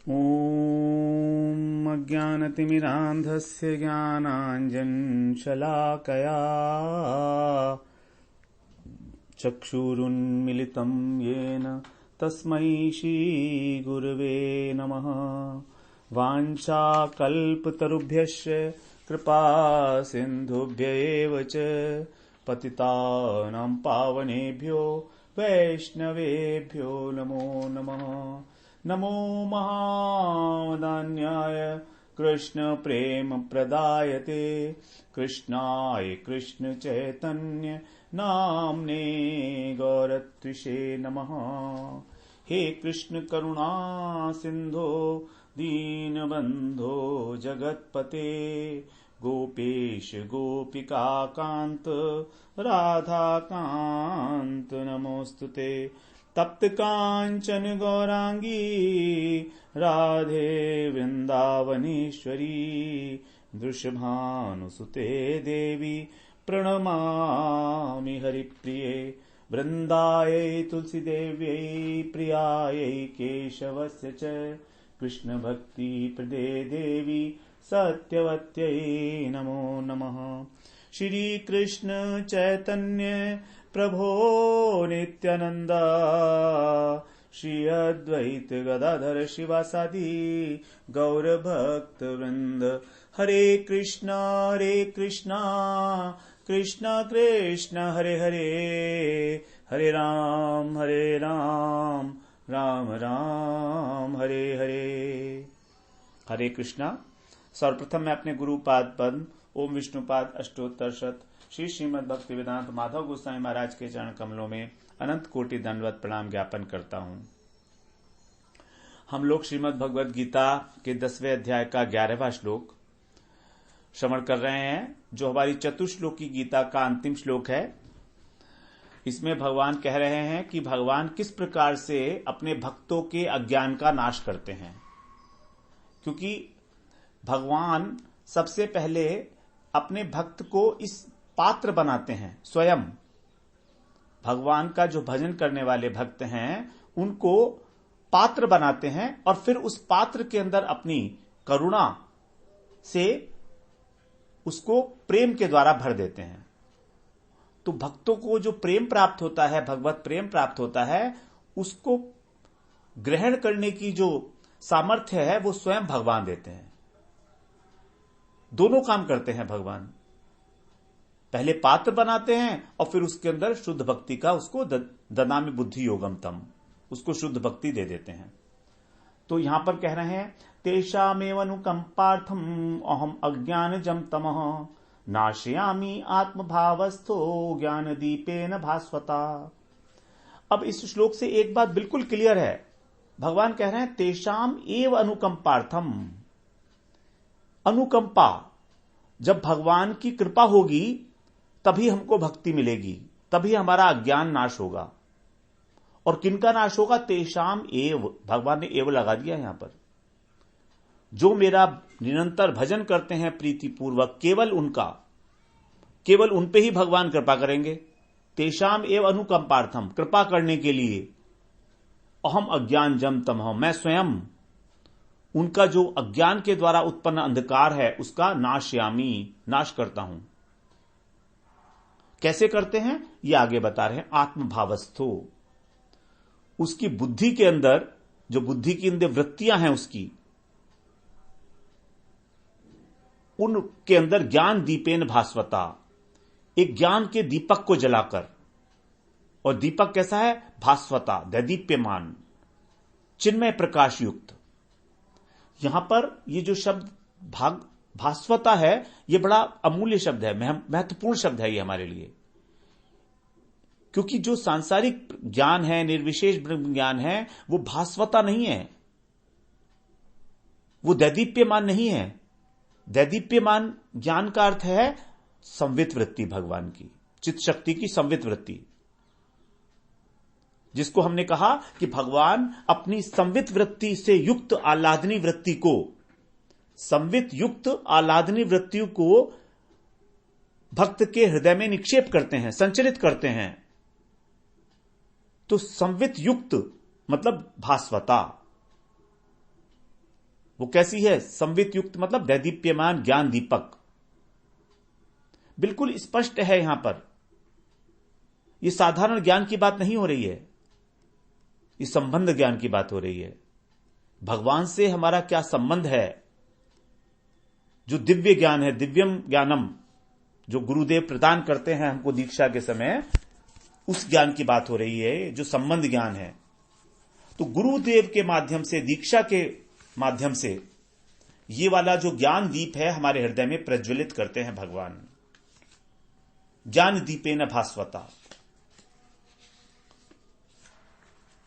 ॐ अज्ञानतिमिरान्धस्य ज्ञानाञ्जनशलाकया चक्षुरुन्मिलितं येन तस्मै श्रीगुरवे नमः। वाञ्छाकल्पतरुभ्यश्च कृपा सिन्धुभ्य एव च पतितानां पावनेभ्यो वैष्णवेभ्यो नमो नमः। नमो महावदान्याय कृष्ण प्रेम प्रदायते कृष्णाय कृष्ण चैतन्य नाम्ने गौरत्रिषे नमः। हे कृष्ण करुणा सिंधो दीनबंधो जगत्पते गोपेश गोपिका कांत राधा कांत नमोस्तुते। तप्त कांचन गौरांगी राधे वृंदावनेश्वरी दृषभानुसुते देवी प्रणमामि हरिप्रिये। वृंदायै तुलसी देव्यै प्रियायै केशवस्य च कृष्ण भक्ति प्रदे देवी सत्यवत्यै नमो नमः। श्री कृष्ण चैतन्य प्रभो नित्यानंद श्री अद्वैत गदाधर शिवासादि गौर भक्त वृंद। हरे कृष्णा कृष्णा कृष्णा हरे हरे, हरे राम राम राम हरे हरे। हरे कृष्णा। सर्वप्रथम मैं अपने गुरुपाद पद्म ओम विष्णुपाद अष्टोत्तर शत श्री श्रीमद् भक्ति वेदांत माधव गोस्वामी महाराज के चरण कमलों में अनंत कोटि दंडवत प्रणाम ज्ञापन करता हूं। हम लोग श्रीमद् भगवद गीता के 10वें अध्याय का 11वां श्लोक श्रवण कर रहे हैं, जो हमारी चतुश्लोकी गीता का अंतिम श्लोक है। इसमें भगवान कह रहे हैं कि भगवान किस प्रकार से अपने भक्तों के अज्ञान का नाश करते हैं, क्योंकि भगवान सबसे पहले अपने भक्त को इस पात्र बनाते हैं। स्वयं भगवान का जो भजन करने वाले भक्त हैं उनको पात्र बनाते हैं और फिर उस पात्र के अंदर अपनी करुणा से उसको प्रेम के द्वारा भर देते हैं। तो भक्तों को जो प्रेम प्राप्त होता है, भगवत प्रेम प्राप्त होता है, उसको ग्रहण करने की जो सामर्थ्य है वो स्वयं भगवान देते हैं। दोनों काम करते हैं भगवान, पहले पात्र बनाते हैं और फिर उसके अंदर शुद्ध भक्ति का उसको ददामि बुद्धि योगम तम, उसको शुद्ध भक्ति दे देते हैं। तो यहां पर कह रहे हैं तेषामेवनुकंपार्थम अहम अज्ञानजं तमः नाशयामि आत्मभावस्थो ज्ञान दीपेन भास्वता। अब इस श्लोक से एक बात बिल्कुल क्लियर है। भगवान कह रहे हैं तेषाम एव अनुकंपार्थम। अनुकंपा, जब भगवान की कृपा होगी तभी हमको भक्ति मिलेगी, तभी हमारा अज्ञान नाश होगा। और किनका नाश होगा? तेषाम एव, भगवान ने एव लगा दिया यहां पर। जो मेरा निरंतर भजन करते हैं प्रीतिपूर्वक, केवल उनका, केवल उन पे ही भगवान कृपा करेंगे। तेषाम एव अनुकंपार्थम, कृपा करने के लिए। अहम अज्ञान जम तमः, मैं स्वयं उनका जो अज्ञान के द्वारा उत्पन्न अंधकार है उसका नाशयामी, नाश करता हूं। कैसे करते हैं ये आगे बता रहे हैं। आत्मभावस्थो, उसकी बुद्धि के अंदर, जो बुद्धि की अंदर वृत्तियां हैं उसकी, उनके अंदर ज्ञान दीपेन भास्वता, एक ज्ञान के दीपक को जलाकर। और दीपक कैसा है? भास्वता, दैदीप्यमान, चिन्मय प्रकाश युक्त। यहां पर ये जो शब्द भास्वता है, ये बड़ा अमूल्य शब्द है, महत्वपूर्ण शब्द है ये हमारे लिए। क्योंकि जो सांसारिक ज्ञान है, निर्विशेष ब्रह्म ज्ञान है, वो भास्वता नहीं है, वो दैदीप्यमान नहीं है। दैदीप्यमान ज्ञान का अर्थ है संवित वृत्ति, भगवान की चित्त शक्ति की संवित वृत्ति, जिसको हमने कहा कि भगवान अपनी संवित वृत्ति से युक्त आह्लादनी वृत्ति को, संवित युक्त आह्लादनी वृत्तियों को भक्त के हृदय में निक्षेप करते हैं, संचलित करते हैं। तो संवित युक्त मतलब भास्वता। वो कैसी है? संवित युक्त मतलब दैदीप्यमान ज्ञान दीपक। बिल्कुल स्पष्ट है यहां पर। ये साधारण ज्ञान की बात नहीं हो रही है, ये संबंध ज्ञान की बात हो रही है। भगवान से हमारा क्या संबंध है? जो दिव्य ज्ञान है, दिव्यम ज्ञानम, जो गुरुदेव प्रदान करते हैं हमको दीक्षा के समय, उस ज्ञान की बात हो रही है, जो संबंध ज्ञान है। तो गुरुदेव के माध्यम से, दीक्षा के माध्यम से ये वाला जो ज्ञान दीप है हमारे हृदय में प्रज्वलित करते हैं भगवान। ज्ञान दीपेन भास्वता।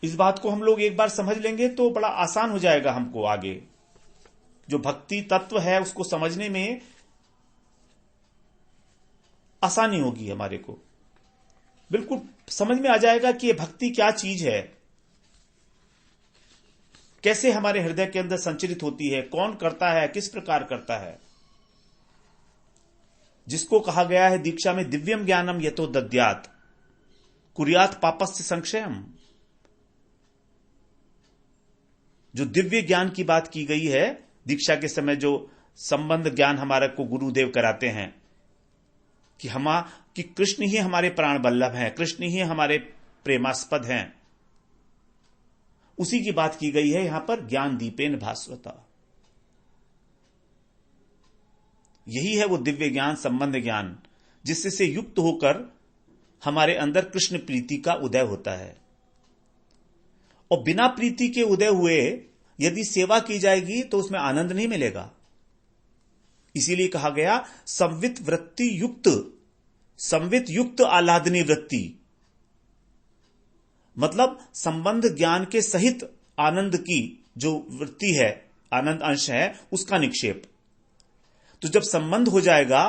इस बात को हम लोग एक बार समझ लेंगे तो बड़ा आसान हो जाएगा हमको आगे जो भक्ति तत्व है उसको समझने में आसानी होगी हमारे को। बिल्कुल समझ में आ जाएगा कि ये भक्ति क्या चीज है, कैसे हमारे हृदय के अंदर संचरित होती है, कौन करता है, किस प्रकार करता है। जिसको कहा गया है दीक्षा में दिव्यम ज्ञानम यतो दद्यात कुर्यात पापस्य संक्षयम। जो दिव्य ज्ञान की बात की गई है दीक्षा के समय, जो संबंध ज्ञान हमारे को गुरुदेव कराते हैं कि कृष्ण ही हमारे प्राण वल्लभ हैं, कृष्ण ही हमारे प्रेमास्पद हैं, उसी की बात की गई है यहां पर ज्ञान दीपेन भास्वता। यही है वो दिव्य ज्ञान, संबंध ज्ञान, जिससे युक्त होकर हमारे अंदर कृष्ण प्रीति का उदय होता है। और बिना प्रीति के उदय हुए यदि सेवा की जाएगी तो उसमें आनंद नहीं मिलेगा। इसीलिए कहा गया संवित वृत्ति युक्त, संवित युक्त आह्लादनी वृत्ति, मतलब संबंध ज्ञान के सहित आनंद की जो वृत्ति है, आनंद अंश है, उसका निक्षेप। तो जब संबंध हो जाएगा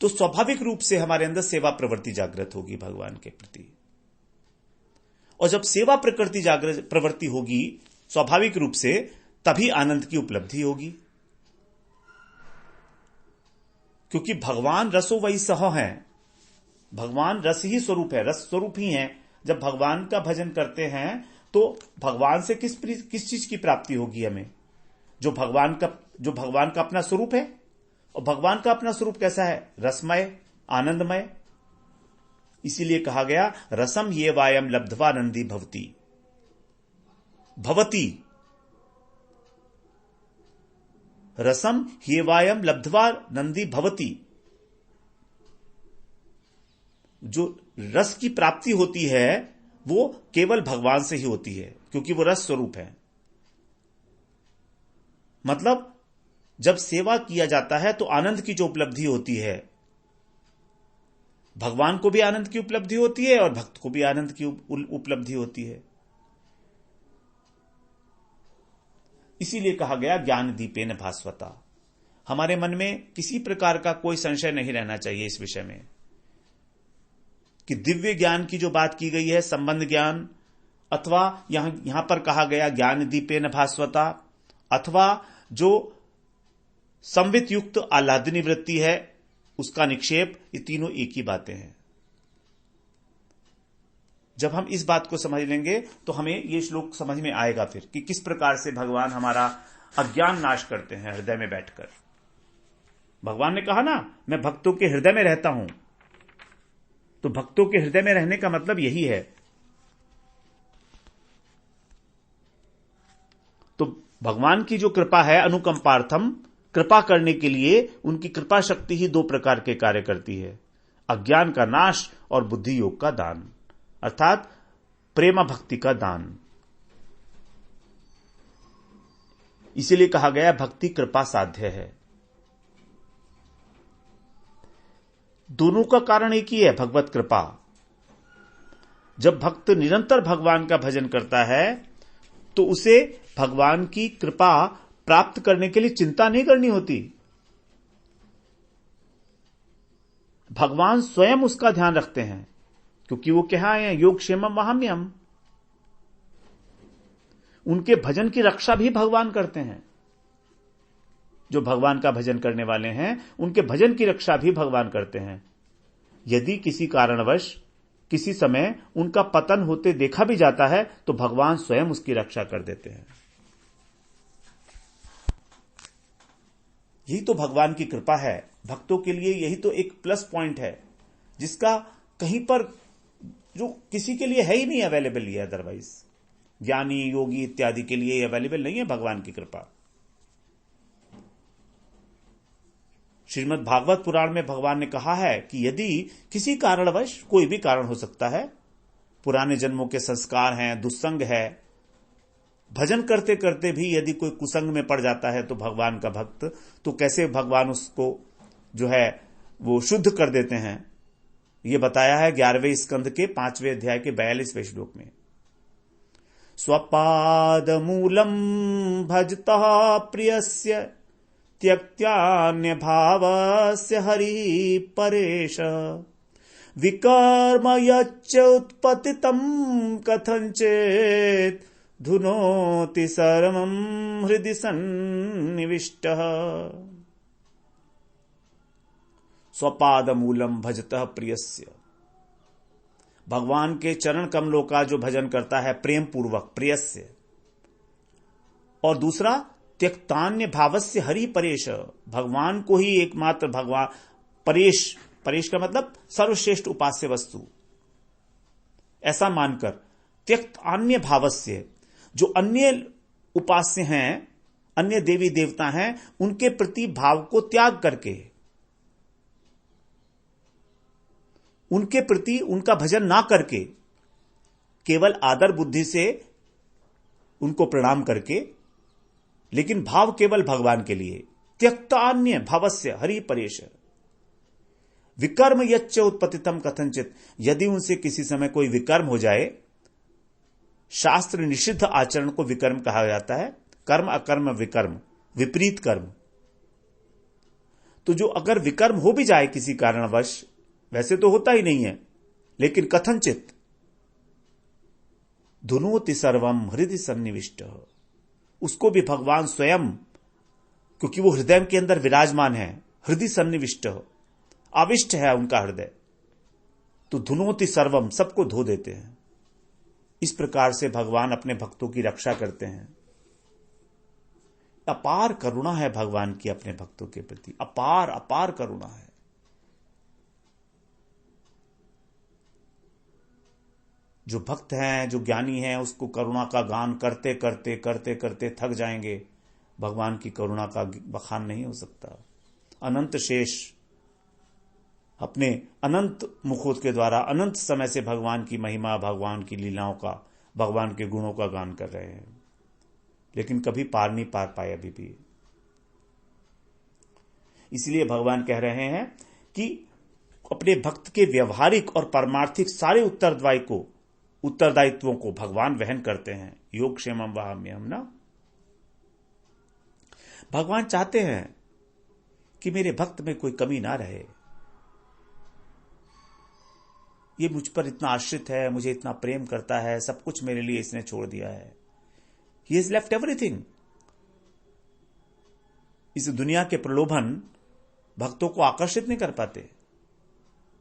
तो स्वाभाविक रूप से हमारे अंदर सेवा प्रवृत्ति जागृत होगी भगवान के प्रति। और जब सेवा प्रकृति जागृत प्रवृत्ति होगी स्वाभाविक रूप से, तभी आनंद की उपलब्धि होगी। क्योंकि भगवान रसो वही सह है, भगवान रस ही स्वरूप है, रस स्वरूप ही है। जब भगवान का भजन करते हैं तो भगवान से किस चीज की प्राप्ति होगी हमें? जो भगवान का अपना स्वरूप है। और भगवान का अपना स्वरूप कैसा है? रसमय, आनंदमय। इसीलिए कहा गया रसम ये वायम लब्ध्वा नंदी भवती भवती, रसम ये वायम लब्ध्वा नंदी भवती। जो रस की प्राप्ति होती है वो केवल भगवान से ही होती है, क्योंकि वो रस स्वरूप है। मतलब जब सेवा किया जाता है तो आनंद की जो उपलब्धि होती है, भगवान को भी आनंद की उपलब्धि होती है और भक्त को भी आनंद की उपलब्धि होती है। इसीलिए कहा गया ज्ञान दीपेन भास्वता। हमारे मन में किसी प्रकार का कोई संशय नहीं रहना चाहिए इस विषय में कि दिव्य ज्ञान की जो बात की गई है, संबंध ज्ञान, अथवा यहां पर कहा गया ज्ञान दीपेन भास्वता, अथवा जो संवित युक्त आह्लादनी वृत्ति है उसका निक्षेप, ये तीनों एक ही बातें हैं। जब हम इस बात को समझ लेंगे तो हमें ये श्लोक समझ में आएगा फिर कि किस प्रकार से भगवान हमारा अज्ञान नाश करते हैं हृदय में बैठकर। भगवान ने कहा ना, मैं भक्तों के हृदय में रहता हूं। तो भक्तों के हृदय में रहने का मतलब यही है। तो भगवान की जो कृपा है, अनुकंपार्थम, कृपा करने के लिए उनकी कृपा शक्ति ही दो प्रकार के कार्य करती है, अज्ञान का नाश और बुद्धि योग का दान, अर्थात प्रेम भक्ति का दान। इसीलिए कहा गया भक्ति कृपा साध्य है। दोनों का कारण एक ही है, भगवत कृपा। जब भक्त निरंतर भगवान का भजन करता है तो उसे भगवान की कृपा प्राप्त करने के लिए चिंता नहीं करनी होती। भगवान स्वयं उसका ध्यान रखते हैं, क्योंकि वो क्या है, योग क्षेमम वहाम्यम। उनके भजन की रक्षा भी भगवान करते हैं। जो भगवान का भजन करने वाले हैं उनके भजन की रक्षा भी भगवान करते हैं। यदि किसी कारणवश किसी समय उनका पतन होते देखा भी जाता है तो भगवान स्वयं उसकी रक्षा कर देते हैं। यही तो भगवान की कृपा है भक्तों के लिए। यही तो एक प्लस पॉइंट है जिसका कहीं पर जो किसी के लिए है ही नहीं अवेलेबल है। अदरवाइज ज्ञानी योगी इत्यादि के लिए अवेलेबल नहीं है भगवान की कृपा। श्रीमद् भागवत पुराण में भगवान ने कहा है कि यदि किसी कारणवश, कोई भी कारण हो सकता है, पुराने जन्मों के संस्कार हैं, दुस्संग है, भजन करते करते भी यदि कोई कुसंग में पड़ जाता है तो भगवान का भक्त, तो कैसे भगवान उसको जो है वो शुद्ध कर देते हैं। ये बताया है 11वें स्कंद के 5वें अध्याय के 42वें श्लोक में। स्वपाद मूलम भजता प्रियस्य त्यक्त्यान्य भावस्य हरि परेश विकर्म यच्च उत्पतितं कथंचित् धुनोति सर्वं हृदि सन्निविष्टः। स्वपाद मूलम भजतः प्रियस्य, भगवान के चरण कमलों का जो भजन करता है प्रेम पूर्वक, प्रियस्य। और दूसरा त्यक्तान्य भावस्य हरि परेश, भगवान को ही एकमात्र भगवान, परेश, परेश का मतलब सर्वश्रेष्ठ उपास्य वस्तु, ऐसा मानकर त्यक्त अन्य भावस्य, जो अन्य उपास्य हैं, अन्य देवी देवता हैं, उनके प्रति भाव को त्याग करके, उनके प्रति उनका भजन ना करके, केवल आदर बुद्धि से उनको प्रणाम करके, लेकिन भाव केवल भगवान के लिए। त्यक्तान्य भावस्य हरि परेश विकर्म यच्च उत्पतितम कथंचित, यदि उनसे किसी समय कोई विकर्म हो जाए, शास्त्र निषिद्ध आचरण को विकर्म कहा जाता है, कर्म अकर्म विकर्म, विपरीत कर्म। तो जो अगर विकर्म हो भी जाए किसी कारणवश, वैसे तो होता ही नहीं है, लेकिन कथंचित धुनोति सर्वम हृदि सन्निविष्ट, उसको भी भगवान स्वयं, क्योंकि वो हृदय के अंदर विराजमान है, हृदय सन्निविष्ट, आविष्ट है उनका हृदय, तो धुनोति सर्वम, सबको धो देते हैं। इस प्रकार से भगवान अपने भक्तों की रक्षा करते हैं। अपार करुणा है भगवान की अपने भक्तों के प्रति, अपार अपार करुणा है। जो भक्त हैं, जो ज्ञानी हैं, उसको करुणा का गान करते करते करते करते थक जाएंगे। भगवान की करुणा का बखान नहीं हो सकता। अनंत शेष अपने अनंत मुखों के द्वारा अनंत समय से भगवान की महिमा, भगवान की लीलाओं का, भगवान के गुणों का गान कर रहे हैं, लेकिन कभी पार नहीं पार पाए अभी भी। इसलिए भगवान कह रहे हैं कि अपने भक्त के व्यवहारिक और पारमार्थिक सारे उत्तरदायित्वों को भगवान वहन करते हैं। योगक्षेमम वहाम्यहम ना, भगवान चाहते हैं कि मेरे भक्त में कोई कमी ना रहे। ये मुझ पर इतना आश्रित है, मुझे इतना प्रेम करता है, सब कुछ मेरे लिए इसने छोड़ दिया है। He has left everything. इस दुनिया के प्रलोभन भक्तों को आकर्षित नहीं कर पाते।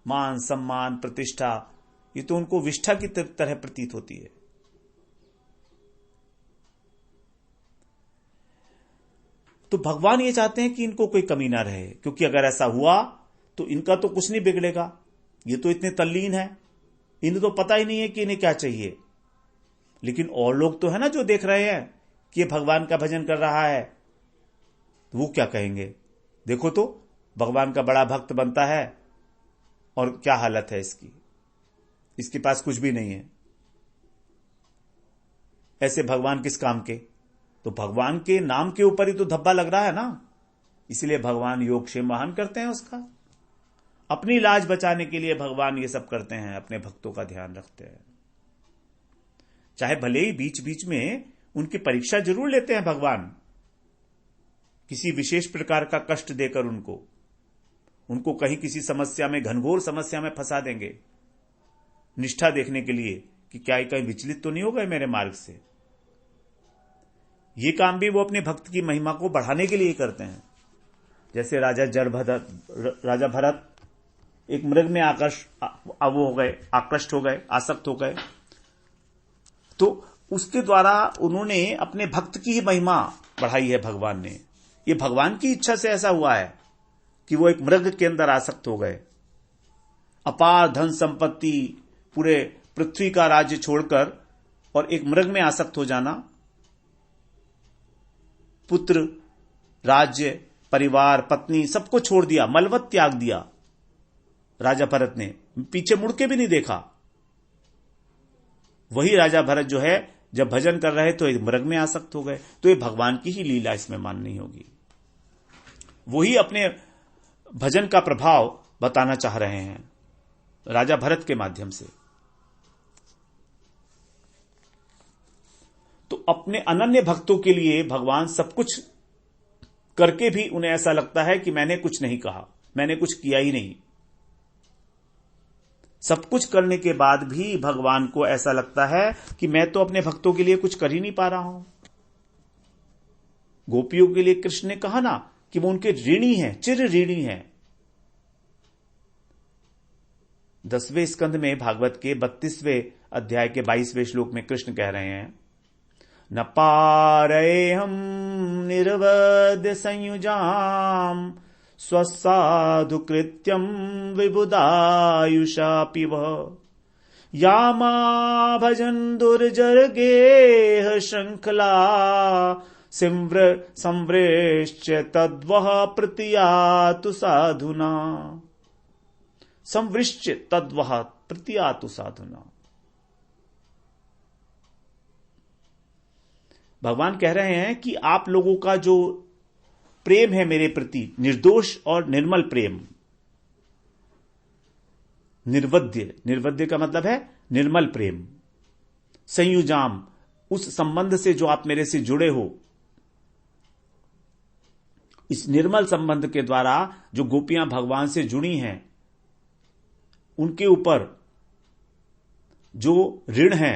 मान सम्मान प्रतिष्ठा, ये तो उनको विष्ठा की तरह प्रतीत होती है। तो भगवान ये चाहते हैं कि इनको कोई कमी ना रहे, क्योंकि अगर ऐसा हुआ तो इनका तो कुछ नहीं बिगड़ेगा। ये तो इतने तल्लीन है, इन्हें तो पता ही नहीं है कि इन्हें क्या चाहिए। लेकिन और लोग तो है ना जो देख रहे हैं कि ये भगवान का भजन कर रहा है, तो वो क्या कहेंगे? देखो तो भगवान का बड़ा भक्त बनता है और क्या हालत है इसकी, इसके पास कुछ भी नहीं है। ऐसे भगवान किस काम के? तो भगवान के नाम के ऊपर ही तो धब्बा लग रहा है ना। इसलिए भगवान योगक्षेम वाहन करते हैं उसका। अपनी लाज बचाने के लिए भगवान ये सब करते हैं, अपने भक्तों का ध्यान रखते हैं। चाहे भले ही बीच बीच में उनकी परीक्षा जरूर लेते हैं भगवान, किसी विशेष प्रकार का कष्ट देकर उनको कहीं किसी समस्या में, घनघोर समस्या में फंसा देंगे, निष्ठा देखने के लिए कि क्या ये कहीं विचलित तो नहीं हो गए मेरे मार्ग से। ये काम भी वो अपने भक्त की महिमा को बढ़ाने के लिए करते हैं। जैसे राजा भरत एक मृग में आकृष्ट हो गए, आसक्त हो गए, तो उसके द्वारा उन्होंने अपने भक्त की ही महिमा बढ़ाई है भगवान ने, ये भगवान की इच्छा से ऐसा हुआ है कि वो एक मृग के अंदर आसक्त हो गए। अपार धन संपत्ति, पूरे पृथ्वी का राज्य छोड़कर और एक मृग में आसक्त हो जाना, पुत्र, राज्य, परिवार, पत्नी सबको छोड़ दिया, मलवत त्याग दिया राजा भरत ने, पीछे मुड़ के भी नहीं देखा। वही राजा भरत जो है जब भजन कर रहे तो एक मृग में आसक्त हो गए। तो ये भगवान की ही लीला इसमें माननी होगी। वही अपने भजन का प्रभाव बताना चाह रहे हैं राजा भरत के माध्यम से। तो अपने अनन्य भक्तों के लिए भगवान सब कुछ करके भी उन्हें ऐसा लगता है कि मैंने कुछ नहीं कहा, मैंने कुछ किया ही नहीं। सब कुछ करने के बाद भी भगवान को ऐसा लगता है कि मैं तो अपने भक्तों के लिए कुछ कर ही नहीं पा रहा हूं। गोपियों के लिए कृष्ण ने कहा ना कि वो उनके ऋणी हैं, चिर ऋणी हैं। 10वें स्कंध में भागवत के 32वें अध्याय के 22वें श्लोक में कृष्ण कह रहे हैं, न पारये हम निर्वद्य संयुजाम स्वसाधु कृत्यम विबुधायुषा पिब यामा भजन दुर्जर गेह श्रृंखला संवृश्च तद्वह प्रतियातु साधुना। संवृश्च तद्वह प्रतियातु साधुना। भगवान कह रहे हैं कि आप लोगों का जो प्रेम है मेरे प्रति, निर्दोष और निर्मल प्रेम, निर्वद्य, निर्वद्य का मतलब है निर्मल प्रेम, संयुजाम, उस संबंध से जो आप मेरे से जुड़े हो, इस निर्मल संबंध के द्वारा जो गोपियां भगवान से जुड़ी हैं, उनके ऊपर जो ऋण है,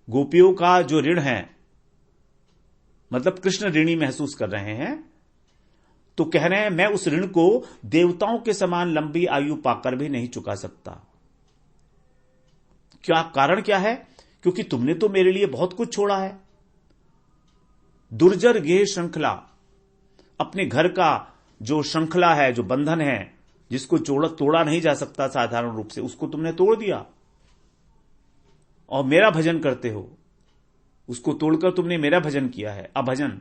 गोपियों का जो ऋण है, मतलब कृष्ण ऋणी महसूस कर रहे हैं। तो कह रहे हैं मैं उस ऋण को देवताओं के समान लंबी आयु पाकर भी नहीं चुका सकता। क्या कारण क्या है? क्योंकि तुमने तो मेरे लिए बहुत कुछ छोड़ा है। दुर्जर गेह श्रृंखला, अपने घर का जो श्रृंखला है, जो बंधन है, जिसको तोड़ा नहीं जा सकता साधारण रूप से, उसको तुमने तोड़ दिया और मेरा भजन करते हो। उसको तोड़कर तुमने मेरा भजन किया है, अभजन,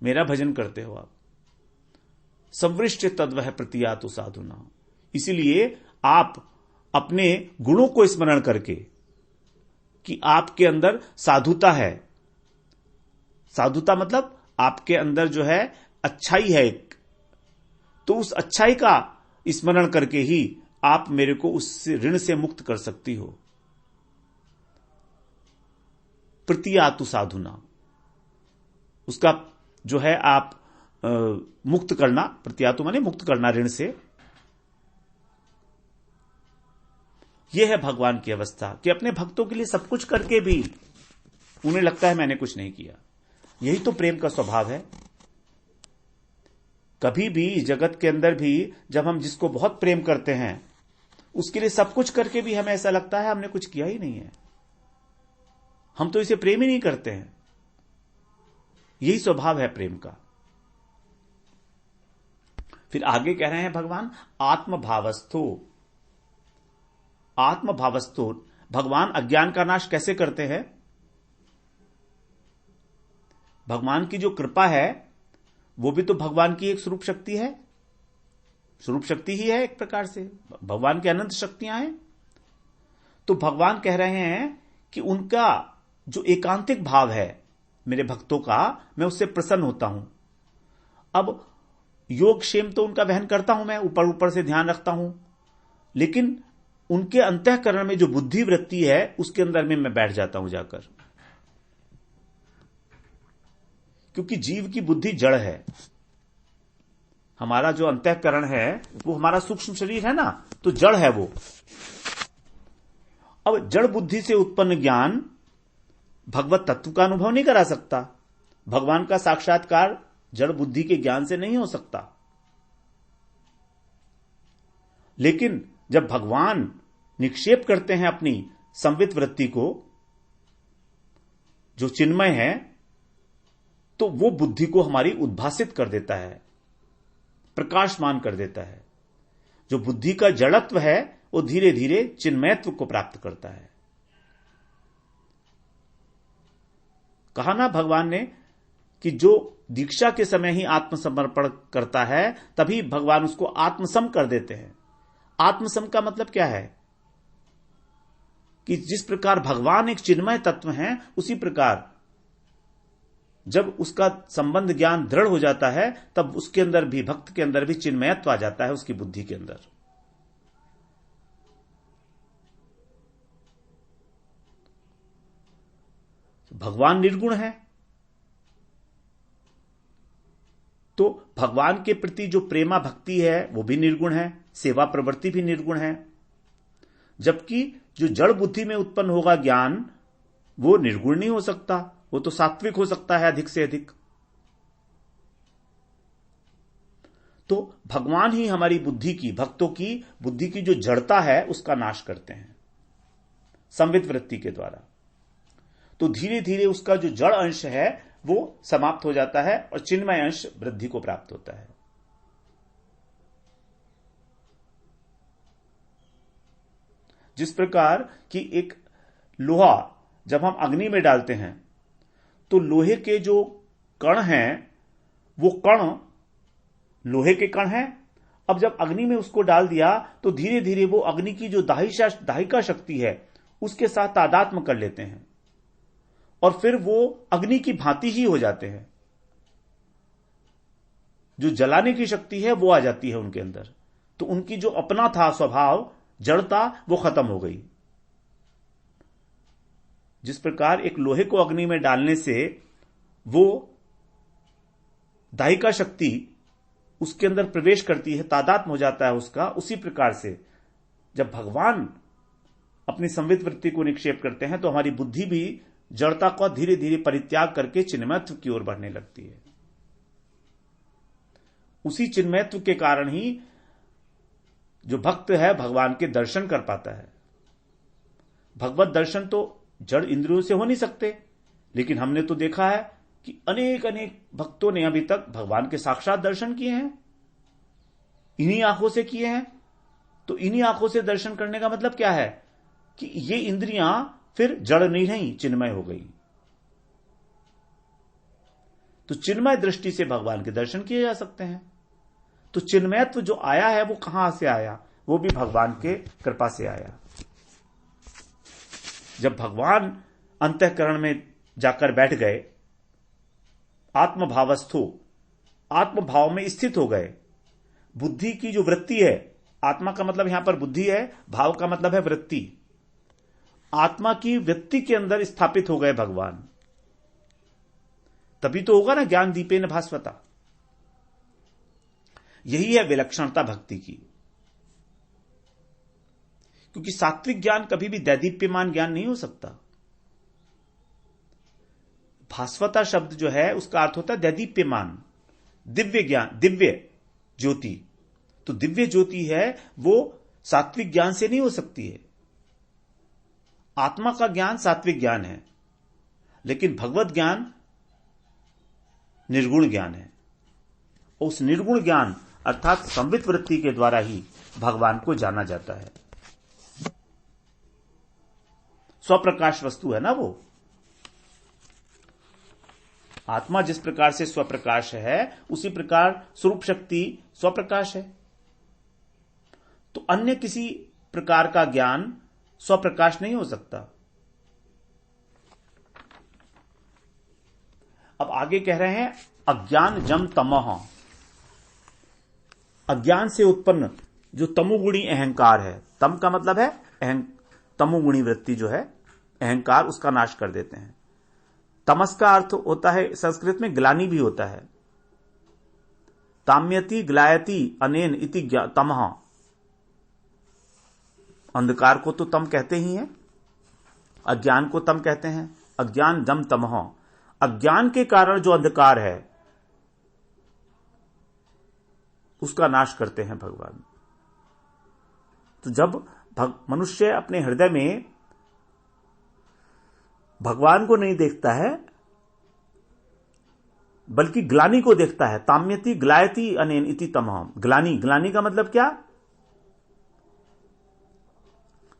मेरा भजन करते हो आप। संवृष्ट तद्वह प्रतियातु साधुना। इसीलिए आप अपने गुणों को स्मरण करके कि आपके अंदर साधुता है, साधुता मतलब आपके अंदर जो है अच्छाई है एक, तो उस अच्छाई का स्मरण करके ही आप मेरे को उस ऋण से मुक्त कर सकती हो। प्रतियातु साधुना, उसका जो है आप मुक्त करना, प्रतियातु माने मुक्त करना ऋण से। यह है भगवान की अवस्था कि अपने भक्तों के लिए सब कुछ करके भी उन्हें लगता है मैंने कुछ नहीं किया। यही तो प्रेम का स्वभाव है। कभी भी जगत के अंदर भी जब हम जिसको बहुत प्रेम करते हैं, उसके लिए सब कुछ करके भी हमें ऐसा लगता है हमने कुछ किया ही नहीं है, हम तो इसे प्रेम ही नहीं करते हैं। यही स्वभाव है प्रेम का। फिर आगे कह रहे हैं भगवान, आत्मभावस्थो। आत्मभावस्थो, भगवान अज्ञान का नाश कैसे करते हैं? भगवान की जो कृपा है वो भी तो भगवान की एक स्वरूप शक्ति है, स्वरूप शक्ति ही है एक प्रकार से। भगवान की अनंत शक्तियां हैं। तो भगवान कह रहे हैं कि उनका जो एकांतिक भाव है मेरे भक्तों का, मैं उससे प्रसन्न होता हूं। अब योग क्षेम तो उनका वहन करता हूं मैं, ऊपर ऊपर से ध्यान रखता हूं, लेकिन उनके अंतःकरण में जो बुद्धि वृत्ति है उसके अंदर में मैं बैठ जाता हूं जाकर। क्योंकि जीव की बुद्धि जड़ है, हमारा जो अंतःकरण है वो हमारा सूक्ष्म शरीर है ना, तो जड़ है वो। अब जड़ बुद्धि से उत्पन्न ज्ञान भगवत तत्व का अनुभव नहीं करा सकता। भगवान का साक्षात्कार जड़ बुद्धि के ज्ञान से नहीं हो सकता। लेकिन जब भगवान निक्षेप करते हैं अपनी संवित वृत्ति को, जो चिन्मय है, तो वो बुद्धि को हमारी उद्भासित कर देता है, प्रकाशमान कर देता है। जो बुद्धि का जड़त्व है वो धीरे धीरे चिन्मयत्व को प्राप्त करता है। कहा ना भगवान ने कि जो दीक्षा के समय ही आत्मसमर्पण करता है तभी भगवान उसको आत्मसम कर देते हैं। आत्मसम का मतलब क्या है कि जिस प्रकार भगवान एक चिन्मय तत्व हैं, उसी प्रकार जब उसका संबंध ज्ञान दृढ़ हो जाता है तब उसके अंदर भी, भक्त के अंदर भी चिन्मयत्व आ जाता है, उसकी बुद्धि के अंदर। भगवान निर्गुण है तो भगवान के प्रति जो प्रेमा भक्ति है वो भी निर्गुण है, सेवा प्रवृत्ति भी निर्गुण है। जबकि जो जड़ बुद्धि में उत्पन्न होगा ज्ञान वो निर्गुण नहीं हो सकता, वो तो सात्विक हो सकता है अधिक से अधिक। तो भगवान ही हमारी बुद्धि की, भक्तों की बुद्धि की जो जड़ता है उसका नाश करते हैं संवित वृत्ति के द्वारा। तो धीरे धीरे उसका जो जड़ अंश है वो समाप्त हो जाता है और चिन्मय अंश वृद्धि को प्राप्त होता है। जिस प्रकार कि एक लोहा जब हम अग्नि में डालते हैं तो लोहे के जो कण हैं वो कण लोहे के कण हैं। अब जब अग्नि में उसको डाल दिया तो धीरे धीरे वो अग्नि की जो दाहिका शक्ति है उसके साथ तादात्म्य कर लेते हैं और फिर वो अग्नि की भांति ही हो जाते हैं। जो जलाने की शक्ति है वो आ जाती है उनके अंदर, तो उनकी जो अपना था स्वभाव, जड़ता, वो खत्म हो गई। जिस प्रकार एक लोहे को अग्नि में डालने से वो दाहिका शक्ति उसके अंदर प्रवेश करती है, तादात्म्य हो जाता है उसका, उसी प्रकार से जब भगवान अपनी संवित वृत्ति को निक्षेप करते हैं तो हमारी बुद्धि भी जड़ता को धीरे धीरे परित्याग करके चिन्मयत्व की ओर बढ़ने लगती है। उसी चिन्मयत्व के कारण ही जो भक्त है भगवान के दर्शन कर पाता है। भगवत दर्शन तो जड़ इंद्रियों से हो नहीं सकते, लेकिन हमने तो देखा है कि अनेक अनेक भक्तों ने अभी तक भगवान के साक्षात दर्शन किए हैं, इन्हीं आंखों से किए हैं। तो इन्हीं आंखों से दर्शन करने का मतलब क्या है कि ये इंद्रियां फिर जड़ नहीं रही, चिन्मय हो गई। तो चिन्मय दृष्टि से भगवान के दर्शन किए जा सकते हैं। तो चिन्मयत्व जो आया है वो कहां से आया? वो भी भगवान के कृपा से आया। जब भगवान अंतःकरण में जाकर बैठ गए, आत्मभावस्थो, आत्मभाव में स्थित हो गए, बुद्धि की जो वृत्ति है, आत्मा का मतलब यहां पर बुद्धि है, भाव का मतलब है वृत्ति, आत्मा की वृत्ति के अंदर स्थापित हो गए भगवान, तभी तो होगा ना ज्ञान दीपेन भास्वता। यही है विलक्षणता भक्ति की। क्योंकि सात्विक ज्ञान कभी भी दैदीप्यमान ज्ञान नहीं हो सकता। भास्वता शब्द जो है उसका अर्थ होता है दैदीप्यमान, दिव्य ज्ञान, दिव्य ज्योति। तो दिव्य ज्योति है वो सात्विक ज्ञान से नहीं हो सकती है। आत्मा का ज्ञान सात्विक ज्ञान है, लेकिन भगवत ज्ञान निर्गुण ज्ञान है। उस निर्गुण ज्ञान अर्थात संवित वृत्ति के द्वारा ही भगवान को जाना जाता है। स्वप्रकाश वस्तु है ना वो। आत्मा जिस प्रकार से स्वप्रकाश है उसी प्रकार स्वरूप शक्ति स्वप्रकाश है। तो अन्य किसी प्रकार का ज्ञान स्वप्रकाश नहीं हो सकता। अब आगे कह रहे हैं अज्ञान जम तमः। अज्ञान से उत्पन्न जो तमोगुणी अहंकार है, तम का मतलब है तमोगुणी वृत्ति जो है अहंकार, उसका नाश कर देते हैं। तमस का अर्थ होता है संस्कृत में ग्लानि भी होता है। ताम्यति ग्लायति अनेन इति तमः। अंधकार को तो तम कहते ही हैं, अज्ञान को तम कहते हैं। अज्ञान जम तमः, अज्ञान के कारण जो अंधकार है उसका नाश करते हैं भगवान। तो जब मनुष्य अपने हृदय में भगवान को नहीं देखता है बल्कि ग्लानि को देखता है। ताम्यति ग्लायति अनेन इति तमहम। ग्लानि का मतलब क्या?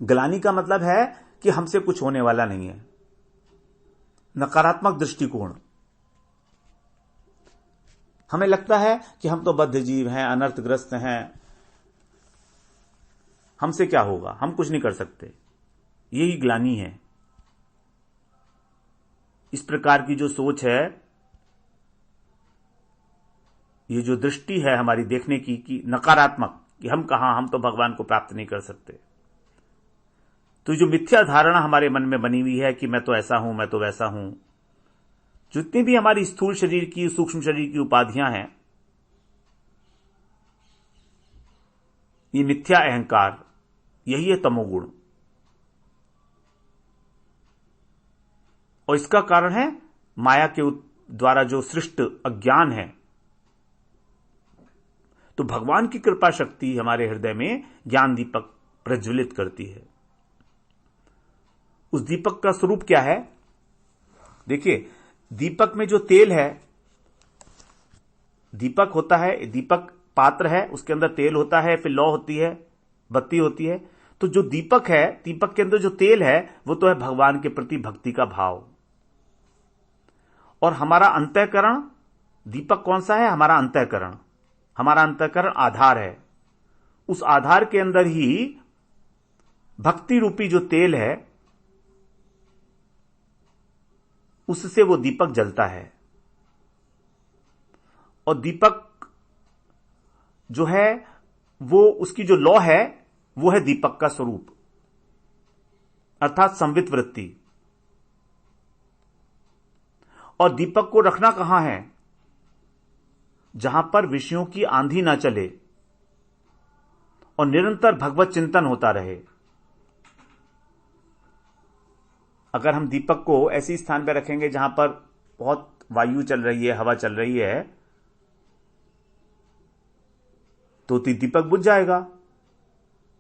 ग्लानि का मतलब है कि हमसे कुछ होने वाला नहीं है, नकारात्मक दृष्टिकोण। हमें लगता है कि हम तो बद्ध जीव हैं, अनर्थग्रस्त हैं, हमसे क्या होगा, हम कुछ नहीं कर सकते। यही ग्लानि है। इस प्रकार की जो सोच है, ये जो दृष्टि है हमारी देखने की कि नकारात्मक, कि हम कहां, हम तो भगवान को प्राप्त नहीं कर सकते। तो जो मिथ्या धारणा हमारे मन में बनी हुई है कि मैं तो ऐसा हूं, मैं तो वैसा हूं, जितनी भी हमारी स्थूल शरीर की, सूक्ष्म शरीर की उपाधियां हैं, ये मिथ्या अहंकार, यही है तमोगुण। और इसका कारण है माया के द्वारा जो सृष्ट अज्ञान है। तो भगवान की कृपा शक्ति हमारे हृदय में ज्ञान दीपक प्रज्वलित करती है। उस दीपक का स्वरूप क्या है? देखिए, दीपक में जो तेल है, दीपक होता है, दीपक पात्र है, उसके अंदर तेल होता है, फिर लौ होती है, बत्ती होती है। तो जो दीपक है, दीपक के अंदर जो तेल है, वो तो है भगवान के प्रति भक्ति का भाव। और हमारा अंतःकरण, दीपक कौन सा है? हमारा अंतःकरण। हमारा अंतःकरण आधार है। उस आधार के अंदर ही भक्ति रूपी जो तेल है, उससे वो दीपक जलता है। और दीपक जो है, वो उसकी जो लौ है, वो है दीपक का स्वरूप, अर्थात संवित वृत्ति। और दीपक को रखना कहां है? जहां पर विषयों की आंधी ना चले और निरंतर भगवत चिंतन होता रहे। अगर हम दीपक को ऐसी स्थान पर रखेंगे जहां पर बहुत वायु चल रही है, हवा चल रही है, तो दीपक बुझ जाएगा।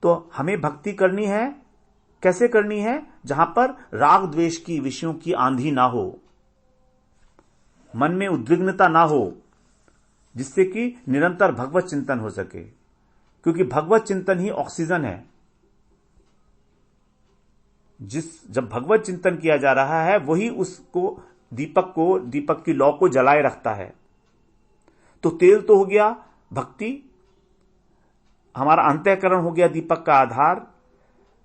तो हमें भक्ति करनी है, कैसे करनी है? जहां पर राग द्वेष की, विषयों की आंधी ना हो, मन में उद्विग्नता ना हो, जिससे कि निरंतर भगवत चिंतन हो सके। क्योंकि भगवत चिंतन ही ऑक्सीजन है। जब भगवत चिंतन किया जा रहा है, वही उसको, दीपक की लौ को जलाए रखता है। तो तेल तो हो गया भक्ति, हमारा अंतःकरण हो गया दीपक का आधार।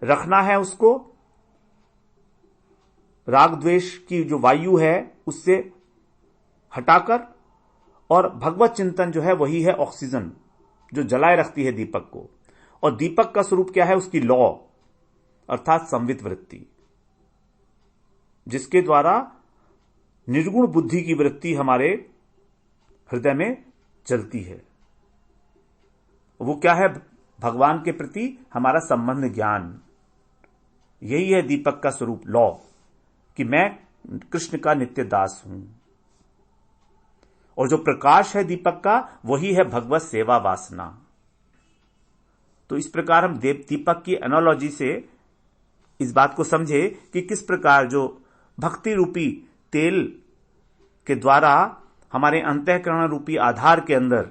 रखना है उसको राग द्वेष की जो वायु है उससे हटाकर, और भगवत चिंतन जो है वही है ऑक्सीजन, जो जलाए रखती है दीपक को। और दीपक का स्वरूप क्या है? उसकी लौ, अर्थात संवित वृत्ति, जिसके द्वारा निर्गुण बुद्धि की वृत्ति हमारे हृदय में चलती है। वो क्या है? भगवान के प्रति हमारा संबंध, ज्ञान। यही है दीपक का स्वरूप, लौ, कि मैं कृष्ण का नित्य दास हूं। और जो प्रकाश है दीपक का, वही है भगवत सेवा वासना। तो इस प्रकार हम दीपक की एनालॉजी से इस बात को समझे कि किस प्रकार जो भक्ति रूपी तेल के द्वारा हमारे अंतःकरण रूपी आधार के अंदर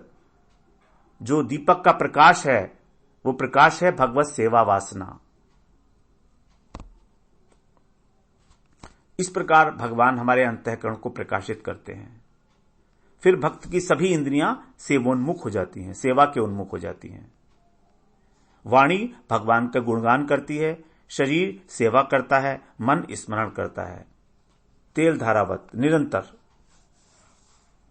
जो दीपक का प्रकाश है, वो प्रकाश है भगवत सेवा वासना। इस प्रकार भगवान हमारे अंतःकरण को प्रकाशित करते हैं। फिर भक्त की सभी इंद्रियां सेवोन्मुख हो जाती हैं, सेवा के उन्मुख हो जाती हैं। वाणी भगवान का गुणगान करती है, शरीर सेवा करता है, मन स्मरण करता है। तेल धारावत निरंतर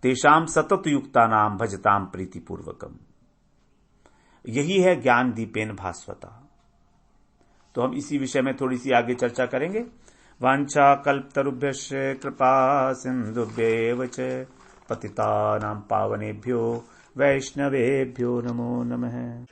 तेषाम सतत युक्ता नाम भजताम प्रीतिपूर्वकम। यही है ज्ञान दीपेन भास्वता। तो हम इसी विषय में थोड़ी सी आगे चर्चा करेंगे। वांछा कल्पतरुभ्यश्च कृपा सिंधुभ्येव च पतितानां पावनेभ्यो वैष्णवेभ्यो नमो नमः।